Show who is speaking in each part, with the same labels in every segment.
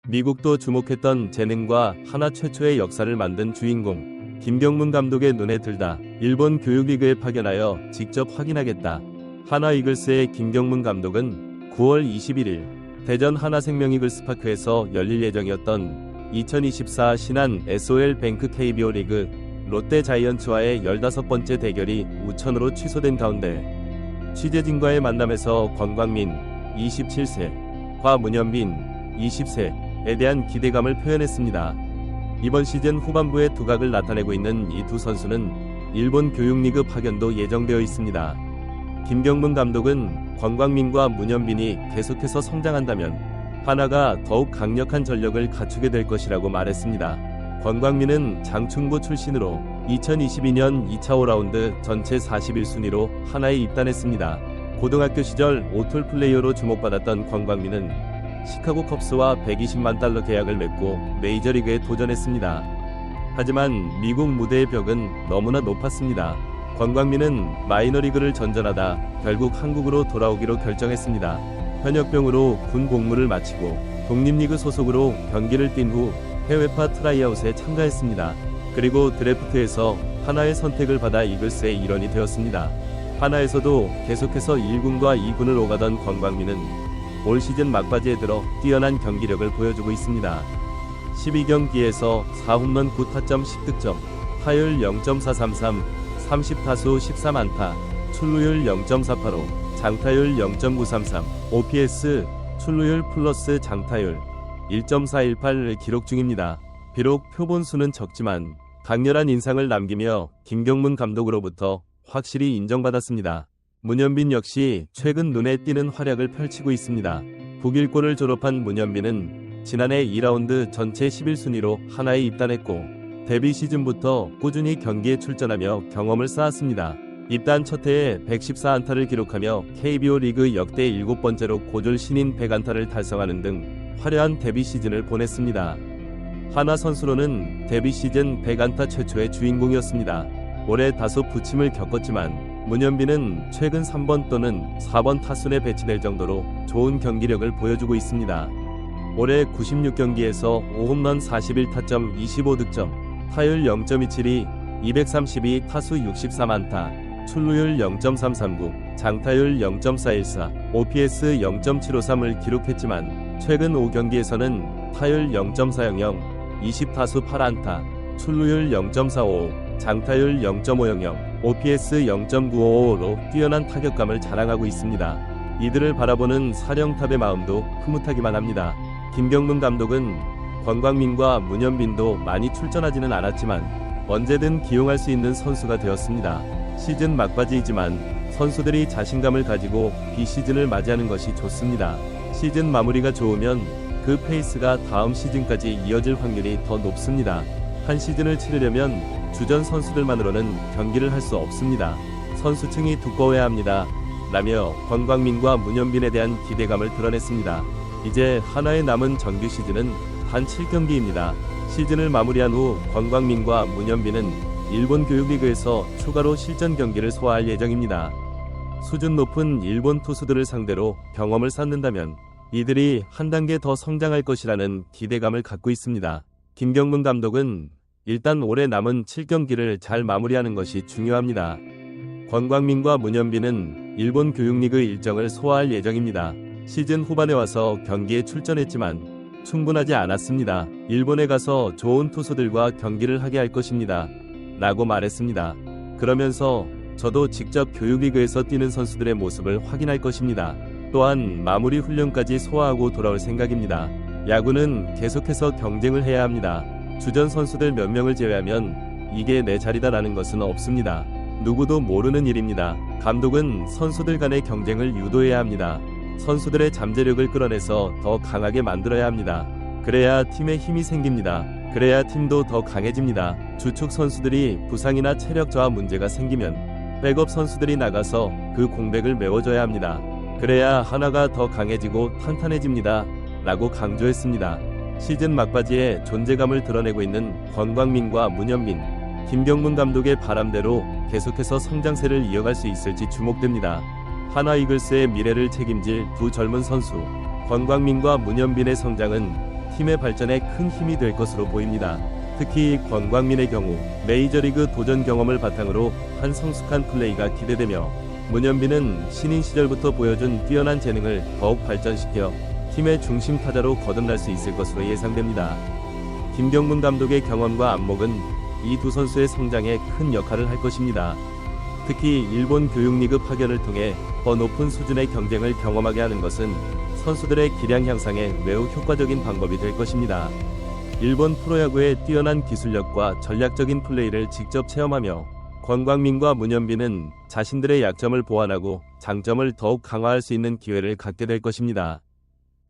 Speaker 1: 미국도 주목했던 재능과 하나 최초의 역사를 만든 주인공 김경문 감독의 눈에 들다 일본 교육리그에 파견하여 직접 확인하겠다. 하나 이글스의 김경문 감독은 9월 21일 대전 하나생명 이글스파크에서 열릴 예정이었던 2024 신한 SOL뱅크 KBO 리그 롯데 자이언츠와의 15번째 대결이 우천으로 취소된 가운데 취재진과의 만남에서 권광민 27세과 문현빈 20세에 대한 기대감을 표현했습니다. 이번 시즌 후반부에 두각을 나타내고 있는 이 두 선수는 일본 교육리그 파견도 예정되어 있습니다. 김경문 감독은 권광민과 문현빈이 계속해서 성장한다면 하나가 더욱 강력한 전력을 갖추게 될 것이라고 말했습니다. 권광민은 장충고 출신으로 2022년 2차 5라운드 전체 41순위로 하나에 입단했습니다. 고등학교 시절 오톨 플레이어로 주목받았던 권광민은 시카고 컵스와 120만 달러 계약을 맺고 메이저리그에 도전했습니다. 하지만 미국 무대의 벽은 너무나 높았습니다. 권광민은 마이너리그를 전전하다 결국 한국으로 돌아오기로 결정했습니다. 현역병으로 군 복무를 마치고 독립리그 소속으로 경기를 뛴 후 해외파 트라이아웃에 참가했습니다. 그리고 드래프트에서 하나의 선택을 받아 이글스의 일원이 되었습니다. 하나에서도 계속해서 1군과 2군을 오가던 권광민은 올 시즌 막바지에 들어 뛰어난 경기력을 보여주고 있습니다. 12경기에서 4홈런 9타점 10득점, 타율 0.433, 30타수 13안타, 출루율 0.485, 장타율 0.933, OPS, 출루율 플러스 장타율 1.418을 기록 중입니다. 비록 표본수는 적지만 강렬한 인상을 남기며 김경문 감독으로부터 확실히 인정받았습니다. 문현빈 역시 최근 눈에 띄는 활약을 펼치고 있습니다. 북일고를 졸업한 문현빈은 지난해 2라운드 전체 11순위로 하나에 입단했고 데뷔 시즌부터 꾸준히 경기에 출전하며 경험을 쌓았습니다. 입단 첫 해에 114안타를 기록하며 KBO 리그 역대 7번째로 고졸 신인 100안타를 달성하는 등 화려한 데뷔 시즌을 보냈습니다. 하나 선수로는 데뷔 시즌 100안타 최초의 주인공이었습니다. 올해 다소 부침을 겪었지만 문현빈은 최근 3번 또는 4번 타순에 배치될 정도로 좋은 경기력을 보여주고 있습니다. 올해 96경기에서 5홈런 41타점 25득점, 타율 0.272, 232 타수 63안타, 출루율 0.339, 장타율 0.414, OPS 0.753을 기록했지만 최근 5경기에서는 타율 0.400, 20타수 8안타, 출루율 0.455, 장타율 0.500, OPS 0.955로 뛰어난 타격감을 자랑하고 있습니다. 이들을 바라보는 사령탑의 마음도 흐뭇하기만 합니다. 김경문 감독은 권광민과 문현빈도 많이 출전하지는 않았지만 언제든 기용할 수 있는 선수가 되었습니다. 시즌 막바지이지만 선수들이 자신감을 가지고 비시즌을 맞이하는 것이 좋습니다. 시즌 마무리가 좋으면 그 페이스가 다음 시즌까지 이어질 확률이 더 높습니다. 한 시즌을 치르려면 주전 선수들만으로는 경기를 할 수 없습니다. 선수층이 두꺼워야 합니다. 라며 권광민과 문현빈에 대한 기대감을 드러냈습니다. 이제 하나의 남은 정규 시즌은 단 7경기입니다. 시즌을 마무리한 후 권광민과 문현빈은 일본 교육리그에서 추가로 실전 경기를 소화할 예정입니다. 수준 높은 일본 투수들을 상대로 경험을 쌓는다면 이들이 한 단계 더 성장할 것이라는 기대감을 갖고 있습니다. 김경문 감독은 일단 올해 남은 7경기를 잘 마무리하는 것이 중요합니다. 권광민과 문현빈은 일본 교육리그 일정을 소화할 예정입니다. 시즌 후반에 와서 경기에 출전했지만 충분하지 않았습니다. 일본에 가서 좋은 투수들과 경기를 하게 할 것입니다. 라고 말했습니다. 그러면서 저도 직접 교육리그에서 뛰는 선수들의 모습을 확인할 것입니다. 또한 마무리 훈련까지 소화하고 돌아올 생각입니다. 야구는 계속해서 경쟁을 해야 합니다. 주전 선수들 몇 명을 제외하면 이게 내 자리다라는 것은 없습니다. 누구도 모르는 일입니다. 감독은 선수들 간의 경쟁을 유도해야 합니다. 선수들의 잠재력을 끌어내서 더 강하게 만들어야 합니다. 그래야 팀에 힘이 생깁니다. 그래야 팀도 더 강해집니다. 주축 선수들이 부상이나 체력 저하 문제가 생기면 백업 선수들이 나가서 그 공백을 메워줘야 합니다. 그래야 하나가 더 강해지고 탄탄해집니다. 라고 강조했습니다. 시즌 막바지에 존재감을 드러내고 있는 권광민과 문현빈, 김경문 감독의 바람대로 계속해서 성장세를 이어갈 수 있을지 주목됩니다. 하나 이글스의 미래를 책임질 두 젊은 선수 권광민과 문현빈의 성장은 팀의 발전에 큰 힘이 될 것으로 보입니다. 특히 권광민의 경우 메이저리그 도전 경험을 바탕으로 한 성숙한 플레이가 기대되며, 문현빈은 신인 시절부터 보여준 뛰어난 재능을 더욱 발전시켜 팀의 중심 타자로 거듭날 수 있을 것으로 예상됩니다. 김경문 감독의 경험과 안목은 이 두 선수의 성장에 큰 역할을 할 것입니다. 특히 일본 교육리그 파견을 통해 더 높은 수준의 경쟁을 경험하게 하는 것은 선수들의 기량 향상에 매우 효과적인 방법이 될 것입니다. 일본 프로야구의 뛰어난 기술력과 전략적인 플레이를 직접 체험하며 권광민과 문현빈은 자신들의 약점을 보완하고 장점을 더욱 강화할 수 있는 기회를 갖게 될 것입니다.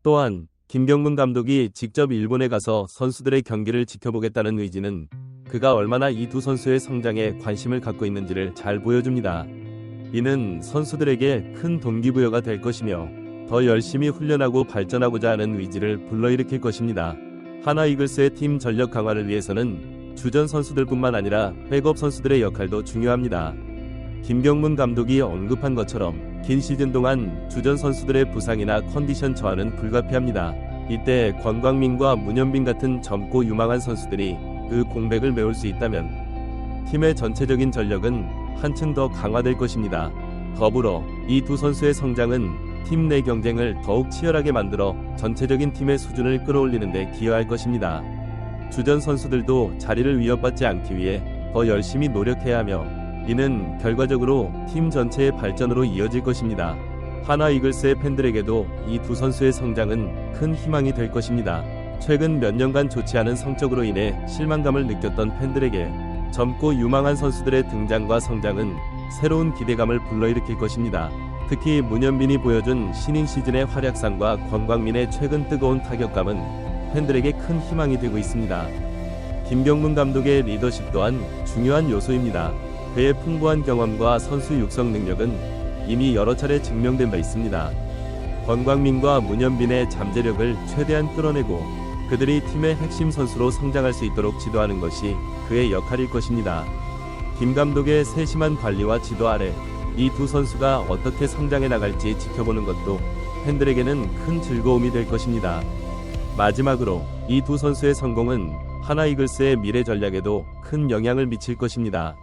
Speaker 1: 또한 김경문 감독이 직접 일본에 가서 선수들의 경기를 지켜보겠다는 의지는 그가 얼마나 이 두 선수의 성장에 관심을 갖고 있는지를 잘 보여줍니다. 이는 선수들에게 큰 동기부여가 될 것이며 더 열심히 훈련하고 발전하고자 하는 의지를 불러일으킬 것입니다. 하나 이글스의 팀 전력 강화를 위해서는 주전 선수들뿐만 아니라 백업 선수들의 역할도 중요합니다. 김경문 감독이 언급한 것처럼 긴 시즌 동안 주전 선수들의 부상이나 컨디션 저하는 불가피합니다. 이때 권광민과 문현빈 같은 젊고 유망한 선수들이 그 공백을 메울 수 있다면 팀의 전체적인 전력은 한층 더 강화될 것입니다. 더불어 이 두 선수의 성장은 팀 내 경쟁을 더욱 치열하게 만들어 전체적인 팀의 수준을 끌어올리는 데 기여할 것입니다. 주전 선수들도 자리를 위협받지 않기 위해 더 열심히 노력해야 하며, 이는 결과적으로 팀 전체의 발전으로 이어질 것입니다. 하나 이글스의 팬들에게도 이 두 선수의 성장은 큰 희망이 될 것입니다. 최근 몇 년간 좋지 않은 성적으로 인해 실망감을 느꼈던 팬들에게 젊고 유망한 선수들의 등장과 성장은 새로운 기대감을 불러일으킬 것입니다. 특히 문현빈이 보여준 신인 시즌의 활약상과 권광민의 최근 뜨거운 타격감은 팬들에게 큰 희망이 되고 있습니다. 김경문 감독의 리더십 또한 중요한 요소입니다. 그의 풍부한 경험과 선수 육성 능력은 이미 여러 차례 증명된 바 있습니다. 권광민과 문현빈의 잠재력을 최대한 끌어내고 그들이 팀의 핵심 선수로 성장할 수 있도록 지도하는 것이 그의 역할일 것입니다. 김 감독의 세심한 관리와 지도 아래 이 두 선수가 어떻게 성장해 나갈지 지켜보는 것도 팬들에게는 큰 즐거움이 될 것입니다. 마지막으로 이 두 선수의 성공은 하나 이글스의 미래 전략에도 큰 영향을 미칠 것입니다.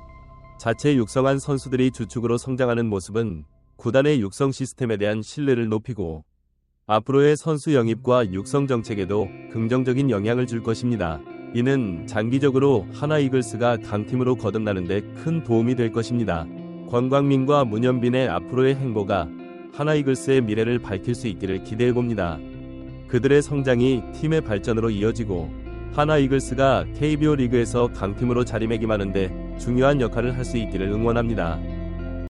Speaker 1: 자체 육성한 선수들이 주축으로 성장하는 모습은 구단의 육성 시스템에 대한 신뢰를 높이고 앞으로의 선수 영입과 육성 정책에도 긍정적인 영향을 줄 것입니다. 이는 장기적으로 하나 이글스가 강팀으로 거듭나는 데 큰 도움이 될 것입니다. 권광민과 문현빈의 앞으로의 행보가 하나 이글스의 미래를 밝힐 수 있기를 기대해봅니다. 그들의 성장이 팀의 발전으로 이어지고 하나 이글스가 KBO 리그에서 강팀으로 자리매김하는 데 중요한 역할을 할 수 있기를 응원합니다.